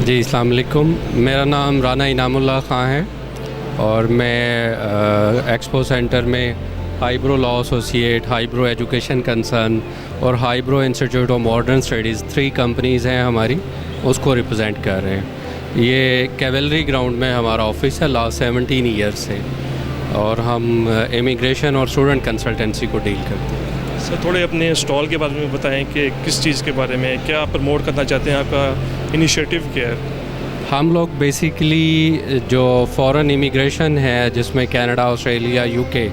جی السلام علیکم، میرا نام رانا انعام اللہ خان ہے اور میں ایکسپو سینٹر میں Highbrow law associate, Highbrow education concern اور Highbrow institute of modern studies 3 companies ہیں ہماری، اس کو ریپرزینٹ کر رہے ہیں۔ یہ کیولری گراؤنڈ میں ہمارا آفس ہے لاسٹ 17 ایئر سے، اور ہم امیگریشن اور اسٹوڈنٹ کنسلٹنسی کو ڈیل کرتے ہیں۔ سر تھوڑے اپنے اسٹال کے بارے میں بتائیں کہ کس چیز کے بارے میں کیا پروموٹ کرنا چاہتے ہیں، آپ کا انیشیٹو کیا ہے؟ ہم لوگ بیسیکلی جو فورن امیگریشن ہے جس میں کینیڈا، آسٹریلیا، یو کے،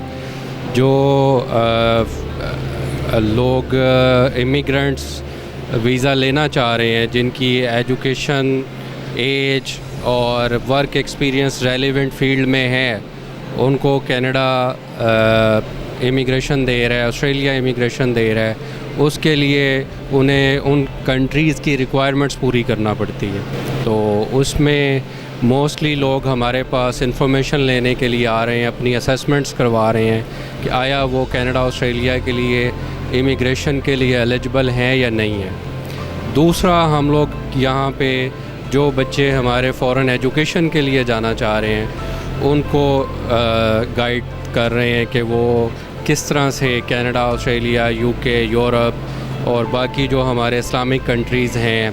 جو لوگ امیگرینٹس ویزا لینا چاہ رہے ہیں، جن کی ایجوکیشن، ایج اور ورک ایکسپیرینس ریلیونٹ فیلڈ میں ہے، ان کو کینیڈا امیگریشن دے رہا ہے، آسٹریلیا امیگریشن دے رہا ہے۔ اس کے لیے انہیں ان کنٹریز کی ریکوائرمنٹس پوری کرنا پڑتی ہے، تو اس میں موسٹلی لوگ ہمارے پاس انفارمیشن لینے کے لیے آ رہے ہیں، اپنی اسیسمنٹس کروا رہے ہیں کہ آیا وہ کینیڈا، آسٹریلیا کے لیے امیگریشن کے لیے ایلیجبل ہیں یا نہیں ہیں۔ دوسرا، ہم لوگ یہاں پہ جو بچے ہمارے فورن ایجوکیشن کے لیے جانا چاہ رہے ہیں، ان کو گائیڈ کر رہے ہیں کہ وہ کس طرح سے کینیڈا، آسٹریلیا، یو کے، یورپ اور باقی جو ہمارے اسلامک کنٹریز ہیں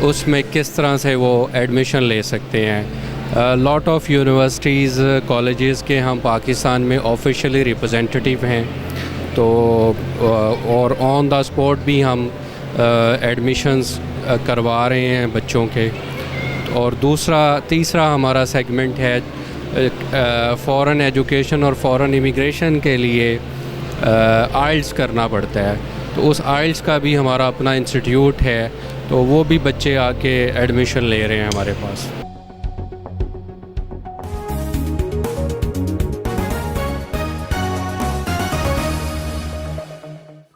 اس میں کس طرح سے وہ ایڈمیشن لے سکتے ہیں۔ لاٹ آف یونیورسٹیز، کالجز کے ہم پاکستان میں آفیشلی ریپرزینٹیٹیو ہیں، تو اور آن دا اسپاٹ بھی ہم ایڈمیشنز کروا رہے ہیں بچوں کے۔ اور تیسرا ہمارا سیگمنٹ ہے فورن ایجوکیشن اور فورن امیگریشن کے لیے آئلٹس کرنا پڑتا ہے، تو اس آئلٹس کا بھی ہمارا اپنا انسٹیٹیوٹ ہے، تو وہ بھی بچے آ کے ایڈمیشن لے رہے ہیں ہمارے پاس۔